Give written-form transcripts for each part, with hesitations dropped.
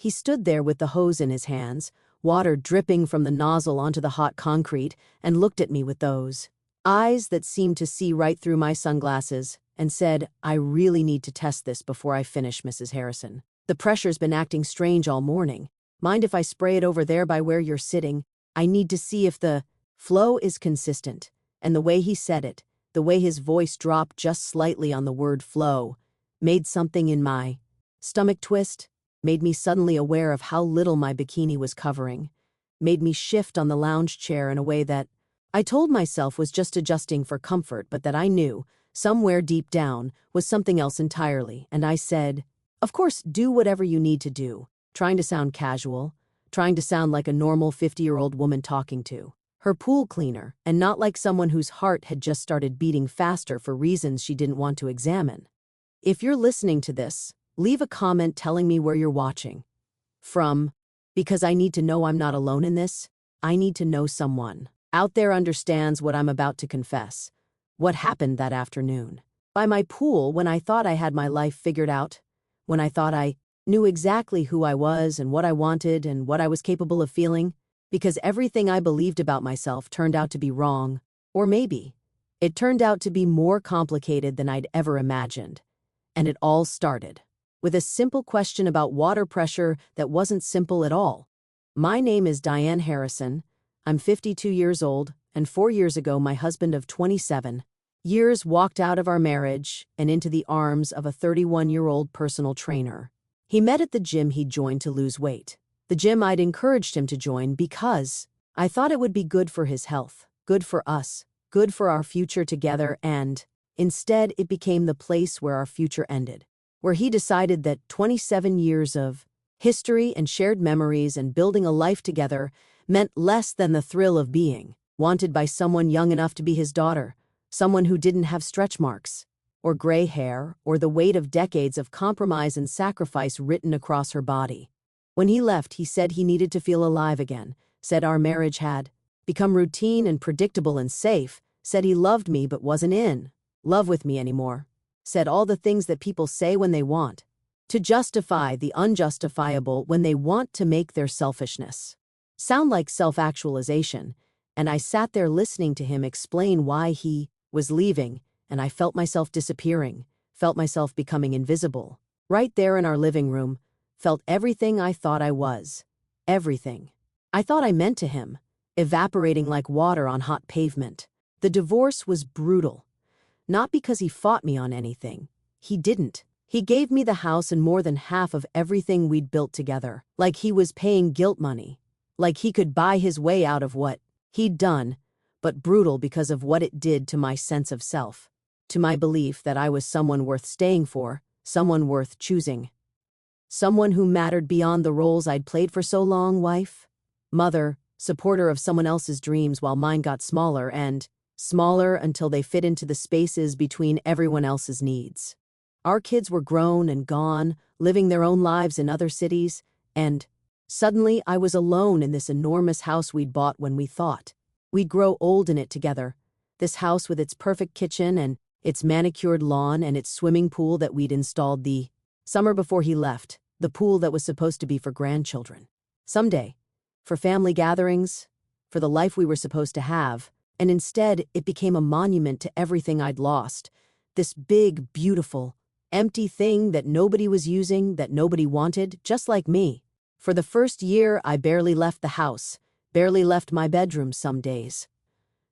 He stood there with the hose in his hands, water dripping from the nozzle onto the hot concrete, and looked at me with those eyes that seemed to see right through my sunglasses, and said, "I really need to test this before I finish, Mrs. Harrison. The pressure's been acting strange all morning. Mind if I spray it over there by where you're sitting? I need to see if the flow is consistent." And the way he said it, the way his voice dropped just slightly on the word flow, made something in my stomach twist, made me suddenly aware of how little my bikini was covering, made me shift on the lounge chair in a way that I told myself was just adjusting for comfort, but that I knew, somewhere deep down, was something else entirely. And I said, "Of course, do whatever you need to do," trying to sound casual, trying to sound like a normal 50-year-old woman talking to her pool cleaner, and not like someone whose heart had just started beating faster for reasons she didn't want to examine. If you're listening to this, leave a comment telling me where you're watching from, because I need to know I'm not alone in this. I need to know someone out there understands what I'm about to confess, what happened that afternoon. By my pool, when I thought I had my life figured out, when I thought I knew exactly who I was and what I wanted and what I was capable of feeling, because everything I believed about myself turned out to be wrong, or maybe it turned out to be more complicated than I'd ever imagined. And it all started with a simple question about water pressure that wasn't simple at all. My name is Diane Harrison. I'm 52 years old, and 4 years ago my husband of 27 years walked out of our marriage and into the arms of a 31-year-old personal trainer. He met at the gym he'd joined to lose weight, the gym I'd encouraged him to join because I thought it would be good for his health, good for us, good for our future together, and instead it became the place where our future ended, where he decided that 27 years of history and shared memories and building a life together meant less than the thrill of being wanted by someone young enough to be his daughter, someone who didn't have stretch marks, or gray hair, or the weight of decades of compromise and sacrifice written across her body. When he left, he said he needed to feel alive again, said our marriage had become routine and predictable and safe, said he loved me but wasn't in love with me anymore, said all the things that people say when they want to justify the unjustifiable, when they want to make their selfishness sound like self-actualization. And I sat there listening to him explain why he was leaving, and I felt myself disappearing, felt myself becoming invisible. Right there in our living room, felt everything I thought I was. Everything I thought I meant to him, evaporating like water on hot pavement. The divorce was brutal. Not because he fought me on anything. He didn't. He gave me the house and more than half of everything we'd built together, like he was paying guilt money, like he could buy his way out of what he'd done, but brutal because of what it did to my sense of self, to my belief that I was someone worth staying for, someone worth choosing, someone who mattered beyond the roles I'd played for so long: wife, mother, supporter of someone else's dreams, while mine got smaller and smaller until they fit into the spaces between everyone else's needs. Our kids were grown and gone, living their own lives in other cities, and suddenly I was alone in this enormous house we'd bought when we thought we'd grow old in it together. This house with its perfect kitchen and its manicured lawn and its swimming pool that we'd installed the summer before he left, the pool that was supposed to be for grandchildren someday, for family gatherings, for the life we were supposed to have, and instead it became a monument to everything I'd lost. This big, beautiful, empty thing that nobody was using, that nobody wanted, just like me. For the first year, I barely left the house, barely left my bedroom some days.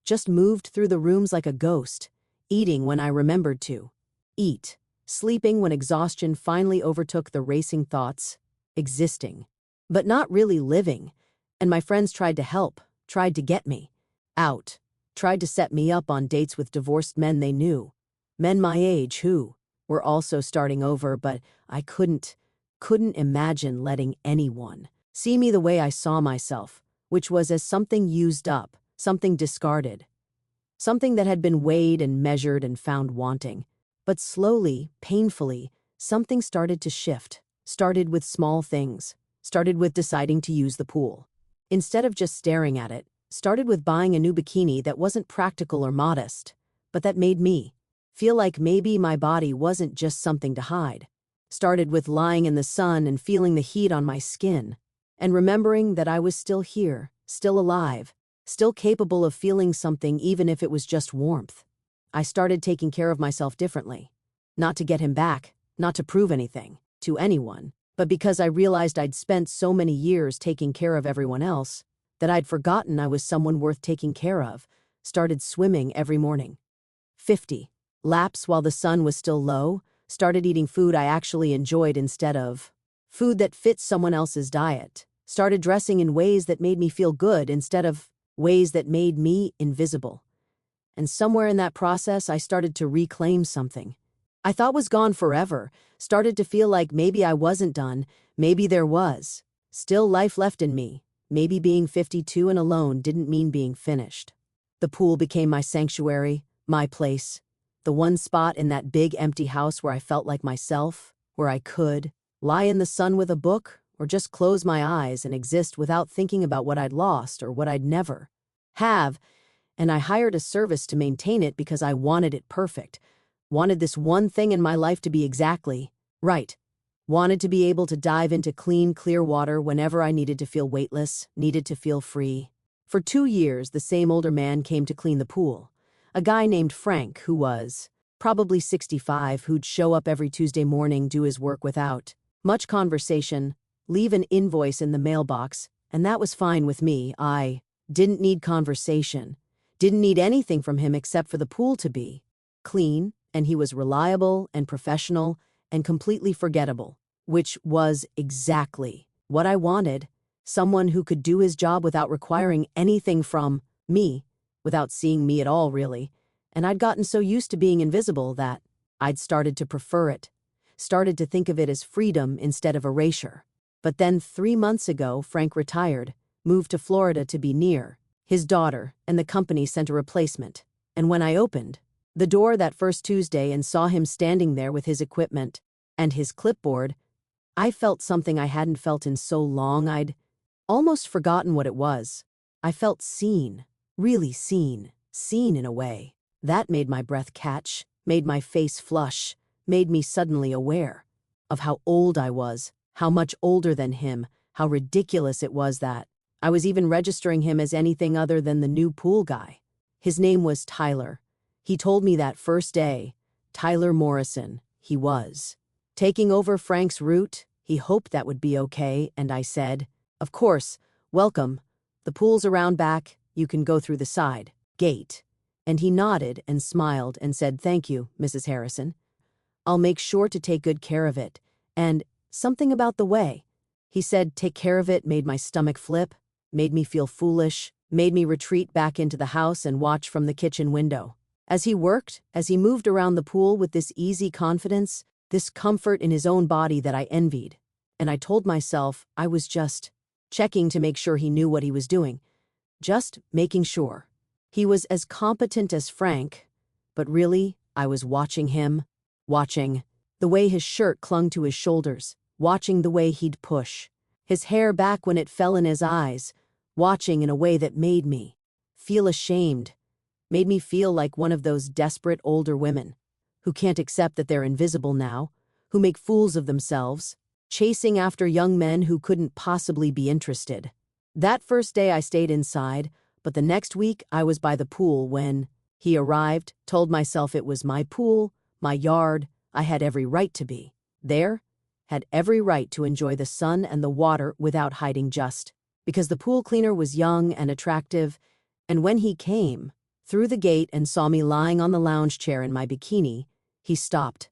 Just moved through the rooms like a ghost, eating when I remembered to eat, sleeping when exhaustion finally overtook the racing thoughts, existing, but not really living. And my friends tried to help, tried to get me out, tried to set me up on dates with divorced men they knew, men my age who were also starting over, but I couldn't imagine letting anyone see me the way I saw myself, which was as something used up, something discarded, something that had been weighed and measured and found wanting. But slowly, painfully, something started to shift, started with small things, started with deciding to use the pool. Instead of just staring at it, started with buying a new bikini that wasn't practical or modest, but that made me feel like maybe my body wasn't just something to hide. Started with lying in the sun and feeling the heat on my skin, and remembering that I was still here, still alive, still capable of feeling something even if it was just warmth. I started taking care of myself differently. Not to get him back, not to prove anything, to anyone, but because I realized I'd spent so many years taking care of everyone else, that I'd forgotten I was someone worth taking care of. Started swimming every morning. 50 laps while the sun was still low. Started eating food I actually enjoyed instead of food that fits someone else's diet. Started dressing in ways that made me feel good instead of ways that made me invisible. And somewhere in that process, I started to reclaim something I thought was gone forever. Started to feel like maybe I wasn't done, maybe there was still life left in me. Maybe being 52 and alone didn't mean being finished. The pool became my sanctuary, my place, the one spot in that big empty house where I felt like myself, where I could lie in the sun with a book or just close my eyes and exist without thinking about what I'd lost or what I'd never have. And I hired a service to maintain it because I wanted it perfect. Wanted this one thing in my life to be exactly right. Wanted to be able to dive into clean, clear water whenever I needed to feel weightless, needed to feel free. For 2 years, the same older man came to clean the pool. A guy named Frank, who was probably 65, who'd show up every Tuesday morning, do his work without much conversation, leave an invoice in the mailbox, and that was fine with me. I didn't need conversation, didn't need anything from him except for the pool to be clean, and he was reliable and professional and completely forgettable, which was exactly what I wanted. Someone who could do his job without requiring anything from me, without seeing me at all, really. And I'd gotten so used to being invisible that I'd started to prefer it, started to think of it as freedom instead of erasure. But then 3 months ago, Frank retired, moved to Florida to be near his daughter, and the company sent a replacement. And when I opened the door that first Tuesday and saw him standing there with his equipment and his clipboard, I felt something I hadn't felt in so long. I'd almost forgotten what it was. I felt seen, really seen in a way. That made my breath catch, made my face flush, made me suddenly aware of how old I was, how much older than him, how ridiculous it was that I was even registering him as anything other than the new pool guy. His name was Tyler. He told me that first day, Tyler Morrison, he was taking over Frank's route. He hoped that would be okay, and I said, "Of course, welcome. The pool's around back, you can go through the side gate." And he nodded and smiled and said, "Thank you, Mrs. Harrison. I'll make sure to take good care of it." And something about the way he said take care of it made my stomach flip, made me feel foolish, made me retreat back into the house and watch from the kitchen window. As he worked, as he moved around the pool with this easy confidence, this comfort in his own body that I envied. And I told myself I was just checking to make sure he knew what he was doing. Just making sure. He was as competent as Frank, but really, I was watching him, watching the way his shirt clung to his shoulders, watching the way he'd push his hair back when it fell in his eyes, watching in a way that made me feel ashamed, made me feel like one of those desperate older women who can't accept that they're invisible now, who make fools of themselves, chasing after young men who couldn't possibly be interested. That first day I stayed inside, but the next week I was by the pool when he arrived, told myself it was my pool, my yard, I had every right to be there, had every right to enjoy the sun and the water without hiding just because the pool cleaner was young and attractive. And when he came through the gate and saw me lying on the lounge chair in my bikini, he stopped.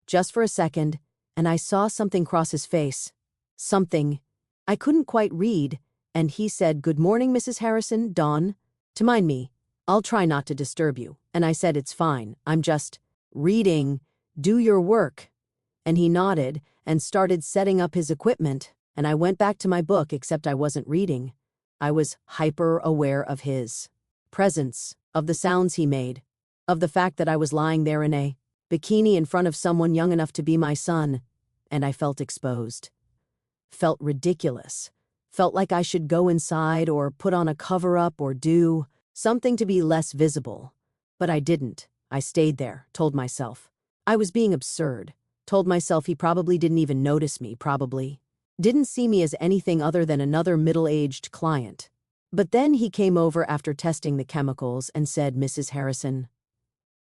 Just for a second, and I saw something cross his face. Something I couldn't quite read, and he said, "Good morning, Mrs. Harrison, Dawn. To mind me, I'll try not to disturb you." And I said, "It's fine, I'm just reading. Do your work." And he nodded and started setting up his equipment, and I went back to my book, except I wasn't reading. I was hyper-aware of his presence, of the sounds he made, of the fact that I was lying there in a bikini in front of someone young enough to be my son, and I felt exposed. Felt ridiculous. Felt like I should go inside or put on a cover-up or do something to be less visible. But I didn't. I stayed there, told myself. I was being absurd. Told myself he probably didn't even notice me, probably. Didn't see me as anything other than another middle-aged client. But then he came over after testing the chemicals and said, "Mrs. Harrison,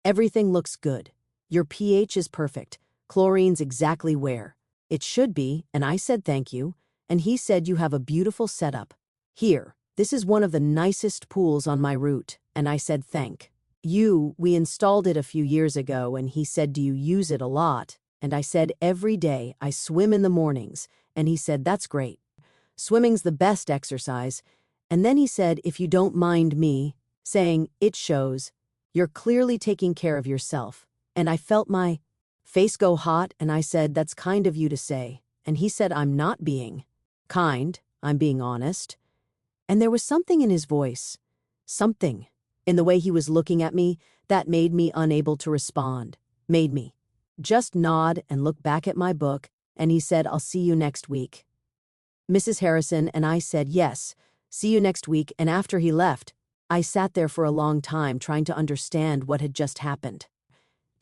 everything looks good. Your pH is perfect. Chlorine's exactly where it should be," and I said thank you, and he said, "You have a beautiful setup. Here, this is one of the nicest pools on my route," and I said thank you. We installed it a few years ago, and he said, "Do you use it a lot?" And I said, "Every day. I swim in the mornings," and he said, "That's great. Swimming's the best exercise." And then he said, "If you don't mind me saying, it shows. You're clearly taking care of yourself." And I felt my face go hot, and I said, "That's kind of you to say." And he said, "I'm not being kind, I'm being honest." And there was something in his voice, something in the way he was looking at me that made me unable to respond, made me just nod and look back at my book, and he said, "I'll see you next week, Mrs. Harrison," and I said, "Yes, see you next week," and after he left, I sat there for a long time trying to understand what had just happened,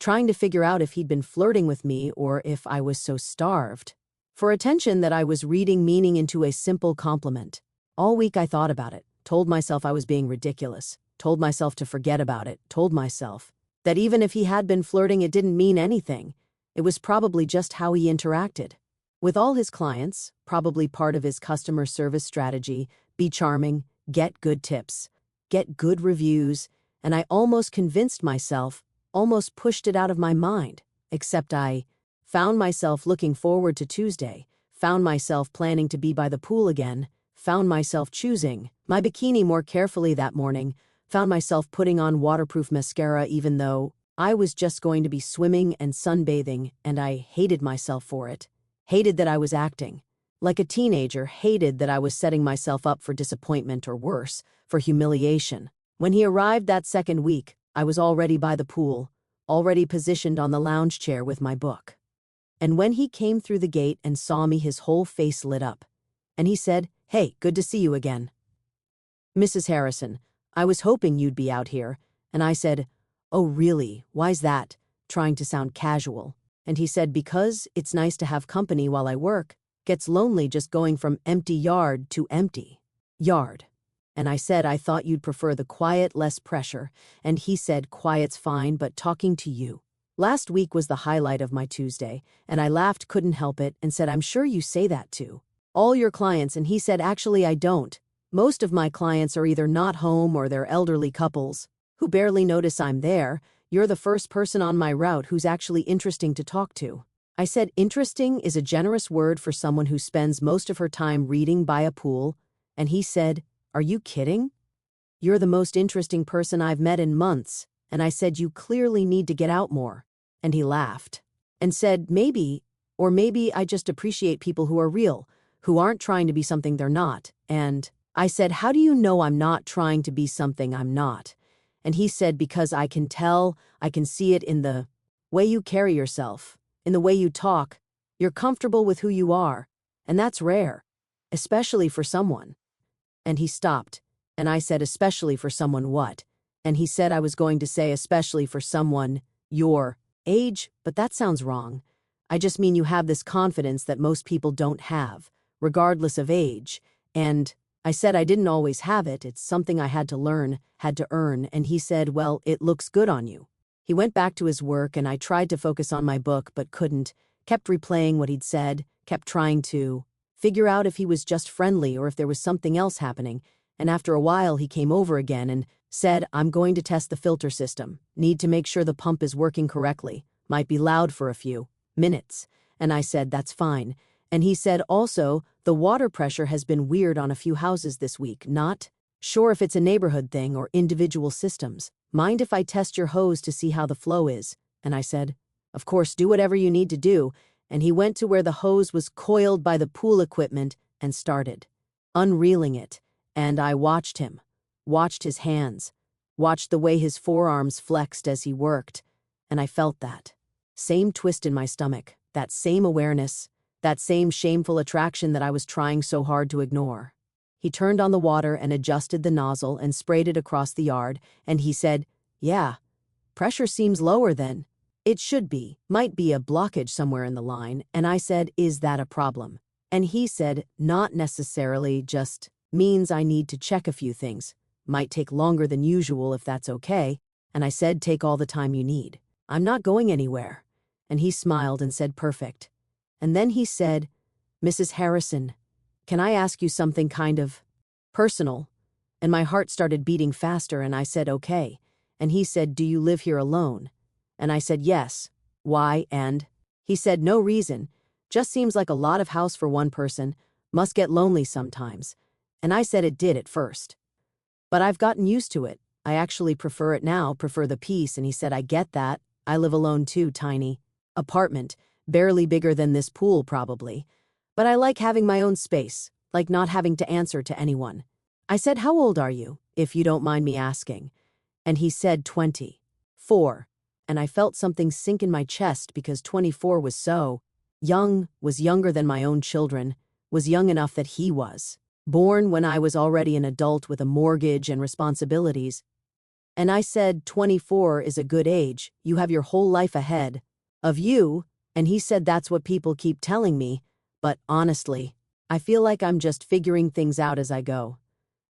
trying to figure out if he'd been flirting with me or if I was so starved for attention that I was reading meaning into a simple compliment. All week I thought about it, told myself I was being ridiculous, told myself to forget about it, told myself that even if he had been flirting, it didn't mean anything. It was probably just how he interacted with all his clients, probably part of his customer service strategy: be charming, get good tips, get good reviews, and I almost convinced myself, almost pushed it out of my mind, except I found myself looking forward to Tuesday, found myself planning to be by the pool again, found myself choosing my bikini more carefully that morning, found myself putting on waterproof mascara even though I was just going to be swimming and sunbathing, and I hated myself for it. Hated that I was acting like a teenager, hated that I was setting myself up for disappointment or worse, for humiliation. When he arrived that second week, I was already by the pool, already positioned on the lounge chair with my book. And when he came through the gate and saw me, his whole face lit up. And he said, "Hey, good to see you again, Mrs. Harrison. I was hoping you'd be out here." And I said, "Oh, really? Why's that?" trying to sound casual. And he said, "Because it's nice to have company while I work. Gets lonely just going from empty yard to empty yard." And I said, "I thought you'd prefer the quiet, less pressure." And he said, "Quiet's fine, but talking to you last week was the highlight of my Tuesday." And I laughed, couldn't help it, and said, "I'm sure you say that to all your clients." And he said, "Actually, I don't. Most of my clients are either not home or they're elderly couples who barely notice I'm there. You're the first person on my route who's actually interesting to talk to." I said, "Interesting is a generous word for someone who spends most of her time reading by a pool." And he said, "Are you kidding? You're the most interesting person I've met in months." And I said, "You clearly need to get out more." And he laughed and said, "Maybe, or maybe I just appreciate people who are real, who aren't trying to be something they're not." And I said, "How do you know I'm not trying to be something I'm not?" And he said, "Because I can tell, I can see it in the way you carry yourself, in the way you talk. You're comfortable with who you are, and that's rare, especially for someone." And he stopped, and I said, "Especially for someone what?" And he said I was going to say, "Especially for someone your age, but that sounds wrong. I just mean you have this confidence that most people don't have, regardless of age." And I said I didn't always have it, it's something I had to learn, had to earn. And he said, "Well, it looks good on you." He went back to his work, and I tried to focus on my book but couldn't, kept replaying what he'd said, kept trying to figure out if he was just friendly or if there was something else happening. And after a while he came over again and said, "I'm going to test the filter system. Need to make sure the pump is working correctly. Might be loud for a few minutes." And I said, "That's fine." And he said, "Also, the water pressure has been weird on a few houses this week. Not sure if it's a neighborhood thing or individual systems. Mind if I test your hose to see how the flow is?" And I said, "Of course, do whatever you need to do." And he went to where the hose was coiled by the pool equipment and started unreeling it. And I watched him, watched his hands, watched the way his forearms flexed as he worked. And I felt that same twist in my stomach, that same awareness, that same shameful attraction that I was trying so hard to ignore. He turned on the water and adjusted the nozzle and sprayed it across the yard, and he said, "Yeah, pressure seems lower then." It should be, might be a blockage somewhere in the line, and I said, is that a problem? And he said, not necessarily, just means I need to check a few things. Might take longer than usual if that's okay. And I said, take all the time you need. I'm not going anywhere. And he smiled and said, perfect. And then he said, Mrs. Harrison, can I ask you something kind of personal? And my heart started beating faster and I said, okay. And he said, do you live here alone? And I said, yes. Why? And he said, no reason. Just seems like a lot of house for one person. Must get lonely sometimes. And I said it did at first. But I've gotten used to it. I actually prefer it now, prefer the peace. And he said, I get that. I live alone too, tiny apartment, barely bigger than this pool probably. But I like having my own space, like not having to answer to anyone. I said, how old are you, if you don't mind me asking? And he said, 24. And I felt something sink in my chest because 24 was so young, was younger than my own children, was young enough that he was born when I was already an adult with a mortgage and responsibilities. And I said, 24 is a good age, you have your whole life ahead of you. And he said, that's what people keep telling me, but honestly, I feel like I'm just figuring things out as I go.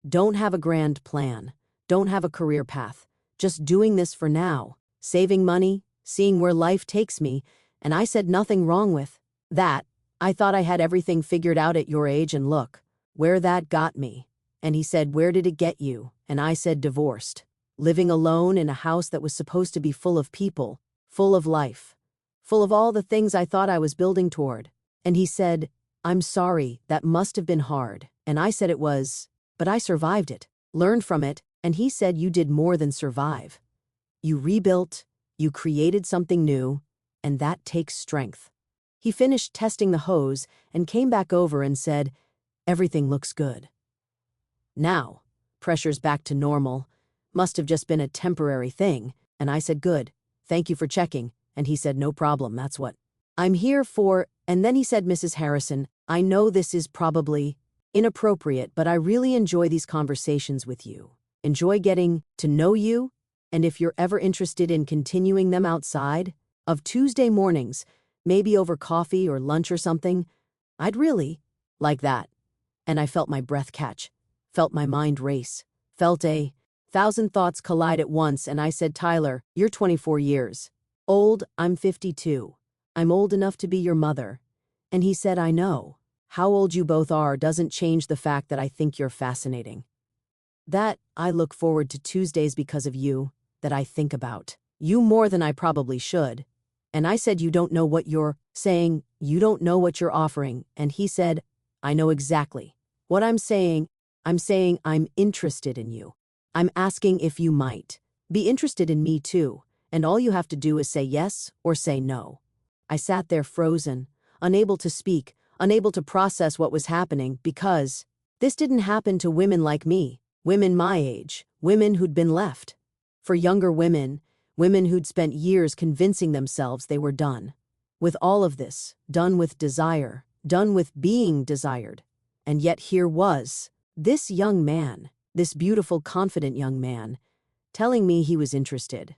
Don't have a grand plan, don't have a career path, just doing this for now, saving money, seeing where life takes me. And I said, nothing wrong with that. I thought I had everything figured out at your age, and look where that got me. And he said, where did it get you? And I said, divorced, living alone in a house that was supposed to be full of people, full of life, full of all the things I thought I was building toward. And he said, I'm sorry, that must have been hard. And I said it was, but I survived it, learned from it. And he said, you did more than survive. You rebuilt, you created something new, and that takes strength. He finished testing the hose and came back over and said, everything looks good. Now, pressure's back to normal. Must have just been a temporary thing. And I said, good, thank you for checking. And he said, no problem, that's what I'm here for. And then he said, Mrs. Harrison, I know this is probably inappropriate, but I really enjoy these conversations with you. Enjoy getting to know you. And if you're ever interested in continuing them outside of Tuesday mornings, maybe over coffee or lunch or something, I'd really like that. And I felt my breath catch, felt my mind race, felt 1,000 thoughts collide at once. And I said, Tyler, you're 24 years old, I'm 52. I'm old enough to be your mother. And he said, I know. How old you both are doesn't change the fact that I think you're fascinating. That I look forward to Tuesdays because of you, that I think about you more than I probably should. And I said, you don't know what you're saying, you don't know what you're offering. And he said, I know exactly what I'm saying. I'm interested in you. I'm asking if you might be interested in me too. And all you have to do is say yes or say no. I sat there frozen, unable to speak, unable to process what was happening, because this didn't happen to women like me, women my age, women who'd been left. For younger women, women who'd spent years convincing themselves they were done with all of this, done with desire, done with being desired. And yet here was this young man, this beautiful, confident young man, telling me he was interested,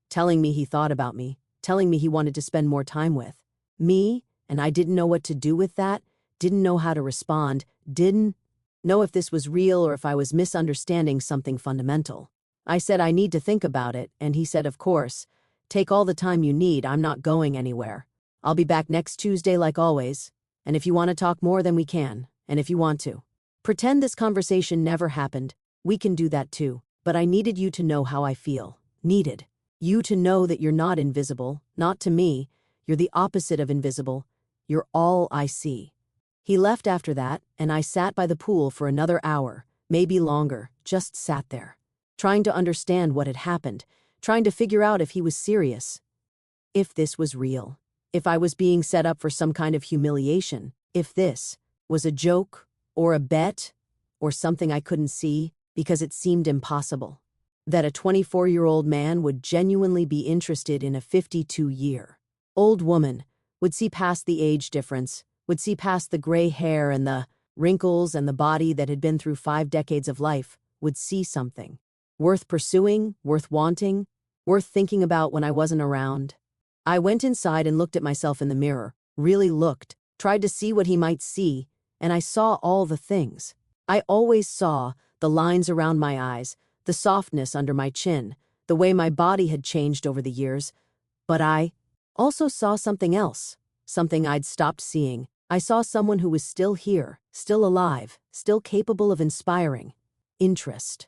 telling me he thought about me, telling me he wanted to spend more time with me, and I didn't know what to do with that, didn't know how to respond, didn't know if this was real or if I was misunderstanding something fundamental. I said, I need to think about it, and he said, of course, take all the time you need, I'm not going anywhere. I'll be back next Tuesday like always, and if you want to talk more then we can, and if you want to pretend this conversation never happened, we can do that too, but I needed you to know how I feel, needed you to know that you're not invisible, not to me, you're the opposite of invisible, you're all I see. He left after that, and I sat by the pool for another hour, maybe longer, just sat there, trying to understand what had happened, trying to figure out if he was serious, if this was real, if I was being set up for some kind of humiliation, if this was a joke or a bet or something I couldn't see because it seemed impossible that a 24-year-old man would genuinely be interested in a 52-year-old woman, would see past the age difference, would see past the gray hair and the wrinkles and the body that had been through 5 decades of life, would see something worth pursuing, worth wanting, worth thinking about when I wasn't around. I went inside and looked at myself in the mirror, really looked, tried to see what he might see, and I saw all the things. I always saw the lines around my eyes, the softness under my chin, the way my body had changed over the years. But I also saw something else, something I'd stopped seeing. I saw someone who was still here, still alive, still capable of inspiring interest.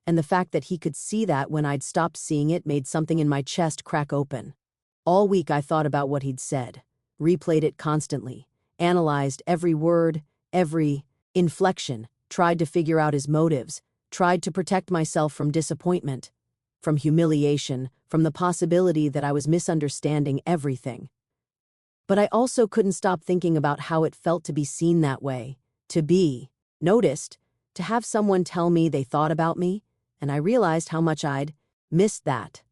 And the fact that he could see that when I'd stopped seeing it made something in my chest crack open. All week I thought about what he'd said, replayed it constantly, analyzed every word, every inflection, tried to figure out his motives, tried to protect myself from disappointment, from humiliation, from the possibility that I was misunderstanding everything. But I also couldn't stop thinking about how it felt to be seen that way, to be noticed, to have someone tell me they thought about me, and I realized how much I'd missed that.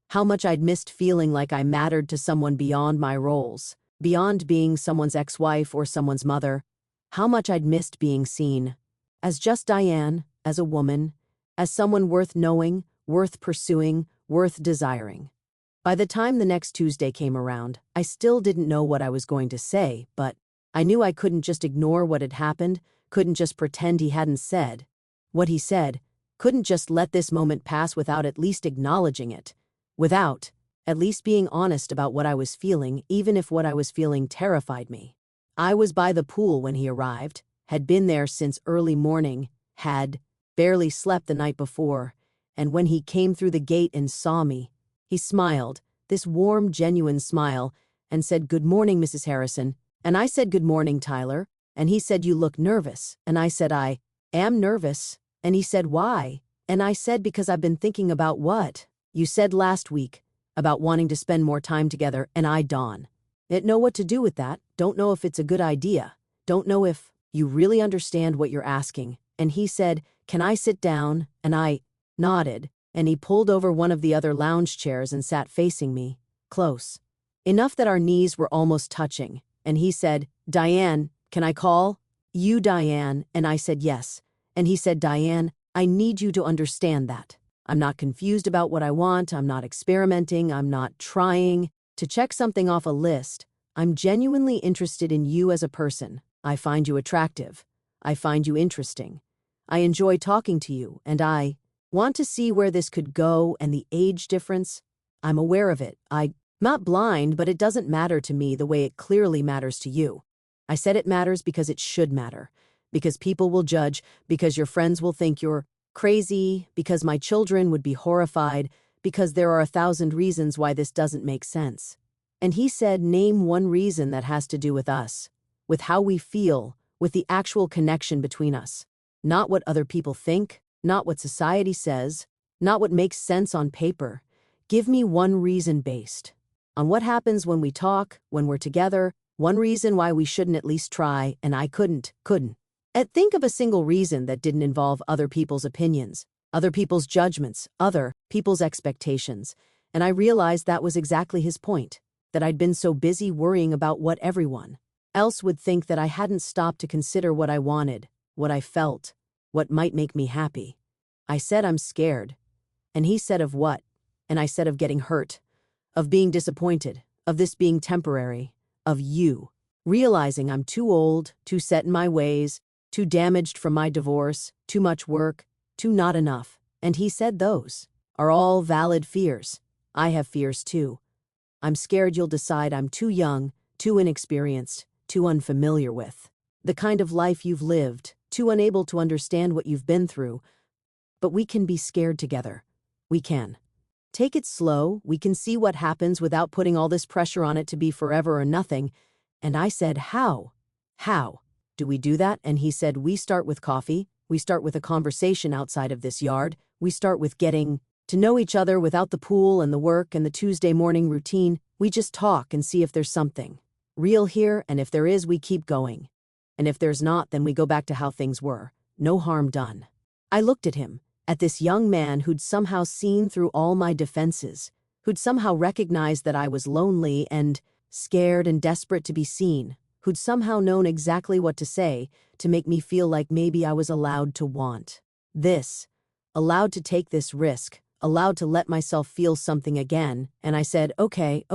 How much I'd missed feeling like I mattered to someone beyond my roles, beyond being someone's ex-wife or someone's mother. How much I'd missed being seen as just Diane, as a woman, as someone worth knowing, worth pursuing, worth desiring. By the time the next Tuesday came around, I still didn't know what I was going to say, but I knew I couldn't just ignore what had happened, couldn't just pretend he hadn't said what he said, couldn't just let this moment pass without at least acknowledging it, without at least being honest about what I was feeling, even if what I was feeling terrified me. I was by the pool when he arrived, had been there since early morning, had barely slept the night before, and when he came through the gate and saw me, he smiled, this warm, genuine smile, and said, "Good morning, Mrs. Harrison." And I said, "Good morning, Tyler." And he said, "You look nervous." And I said, "I am nervous." And he said, "Why?" And I said, "Because I've been thinking about what you said last week, about wanting to spend more time together." And I didn't know what to do with that, don't know if it's a good idea, don't know if you really understand what you're asking. And he said, "Can I sit down?" And I nodded, and he pulled over one of the other lounge chairs and sat facing me, close, enough that our knees were almost touching. And he said, "Diane, can I call you Diane?" And I said, "Yes." And he said, "Diane, I need you to understand that. I'm not confused about what I want, I'm not experimenting, I'm not trying to check something off a list. I'm genuinely interested in you as a person. I find you attractive. I find you interesting. I enjoy talking to you, and I want to see where this could go. And the age difference, I'm aware of it. I'm not blind, but it doesn't matter to me the way it clearly matters to you. I said it matters because it should matter, because people will judge, because your friends will think you're crazy, because my children would be horrified, because there are 1,000 reasons why this doesn't make sense." And he said, "Name one reason that has to do with us, with how we feel, with the actual connection between us. Not what other people think, not what society says, not what makes sense on paper. Give me one reason based on what happens when we talk, when we're together, one reason why we shouldn't at least try." And I couldn't. And think of a single reason that didn't involve other people's opinions, other people's judgments, other people's expectations. And I realized that was exactly his point, that I'd been so busy worrying about what everyone else would think that I hadn't stopped to consider what I wanted, what I felt, what might make me happy. I said, "I'm scared." And he said, "Of what?" And I said, "Of getting hurt, of being disappointed, of this being temporary, of you realizing I'm too old, too set in my ways, too damaged from my divorce, too much work, too not enough." And he said, "Those are all valid fears. I have fears too. I'm scared you'll decide I'm too young, too inexperienced, too unfamiliar with the kind of life you've lived, too unable to understand what you've been through. But we can be scared together. We can. Take it slow. We can see what happens without putting all this pressure on it to be forever or nothing." And I said, How do we do that?" And he said, "We start with coffee. We start with a conversation outside of this yard. We start with getting to know each other without the pool and the work and the Tuesday morning routine. We just talk and see if there's something real here, and if there is, we keep going. And if there's not, then we go back to how things were. No harm done." I looked at him, at this young man who'd somehow seen through all my defenses, who'd somehow recognized that I was lonely and scared and desperate to be seen, who'd somehow known exactly what to say to make me feel like maybe I was allowed to want this, allowed to take this risk, allowed to let myself feel something again, and I said, okay,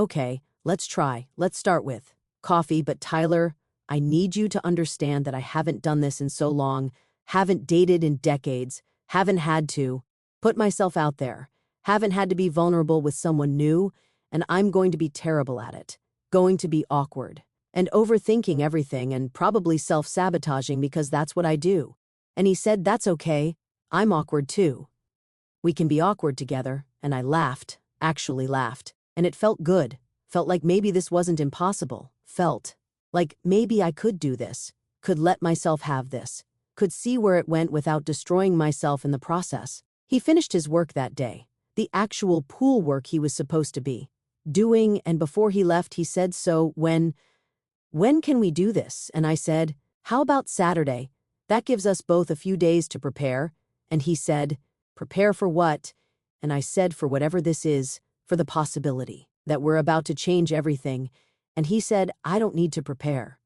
let's try. Let's start with coffee, but Tyler, I need you to understand that I haven't done this in so long, haven't dated in decades, haven't had to put myself out there, haven't had to be vulnerable with someone new, and I'm going to be terrible at it, going to be awkward, and overthinking everything and probably self-sabotaging because that's what I do. And he said, that's okay, I'm awkward too. We can be awkward together, and I laughed, actually laughed, and it felt good, felt like maybe this wasn't impossible, felt like maybe I could do this, could let myself have this, could see where it went without destroying myself in the process. He finished his work that day, the actual pool work he was supposed to be doing, and before he left he said, so when can we do this? And I said, how about Saturday? That gives us both a few days to prepare. And he said, prepare for what? And I said, for whatever this is, for the possibility that we're about to change everything. And he said, I don't need to prepare.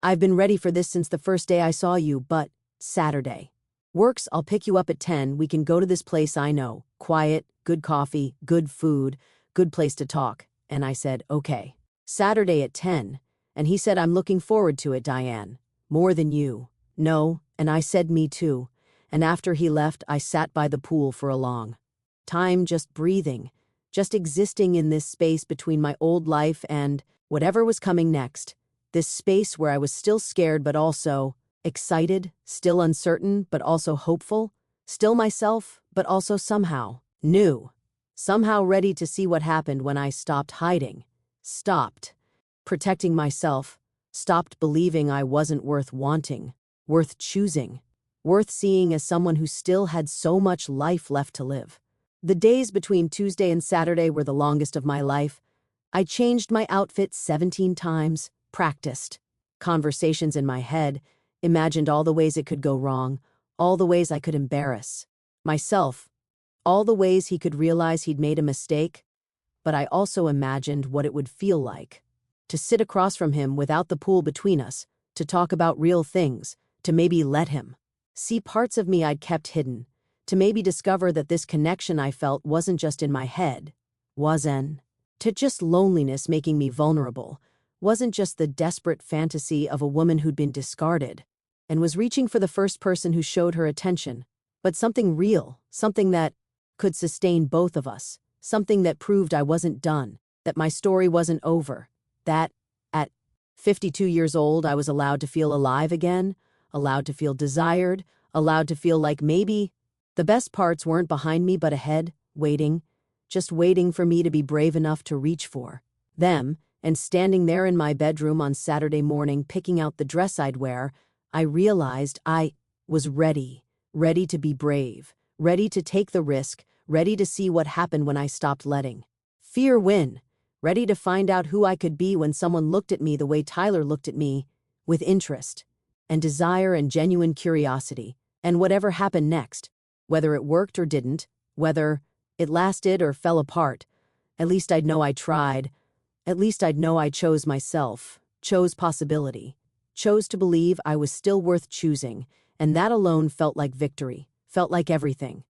I've been ready for this since the first day I saw you, but Saturday. Works, I'll pick you up at 10, we can go to this place I know. Quiet, good coffee, good food, good place to talk. And I said, okay. Saturday at 10. And he said, I'm looking forward to it, Diane. More than you. No, and I said, me too. And after he left, I sat by the pool for a long time, just breathing, just existing in this space between my old life and whatever was coming next. This space where I was still scared but also excited, still uncertain but also hopeful, still myself but also somehow new, somehow ready to see what happened when I stopped hiding, stopped protecting myself, stopped believing I wasn't worth wanting, worth choosing, worth seeing as someone who still had so much life left to live. The days between Tuesday and Saturday were the longest of my life. I changed my outfit 17 times, practiced, conversations in my head, imagined all the ways it could go wrong, all the ways I could embarrass myself, all the ways he could realize he'd made a mistake, but I also imagined what it would feel like to sit across from him without the pool between us, to talk about real things, to maybe let him see parts of me I'd kept hidden, to maybe discover that this connection I felt wasn't just in my head, wasn't to just loneliness making me vulnerable, wasn't just the desperate fantasy of a woman who'd been discarded and was reaching for the first person who showed her attention, but something real, something that could sustain both of us, something that proved I wasn't done, that my story wasn't over, that at 52 years old I was allowed to feel alive again, allowed to feel desired, allowed to feel like maybe the best parts weren't behind me but ahead, waiting, just waiting for me to be brave enough to reach for them. And standing there in my bedroom on Saturday morning picking out the dress I'd wear, I realized I was ready to be brave, ready to take the risk, ready to see what happened when I stopped letting fear win, ready to find out who I could be when someone looked at me the way Tyler looked at me, with interest and desire and genuine curiosity, and whatever happened next, whether it worked or didn't, whether it lasted or fell apart, at least I'd know I tried. At least I'd know I chose myself, chose possibility, chose to believe I was still worth choosing, and that alone felt like victory, felt like everything.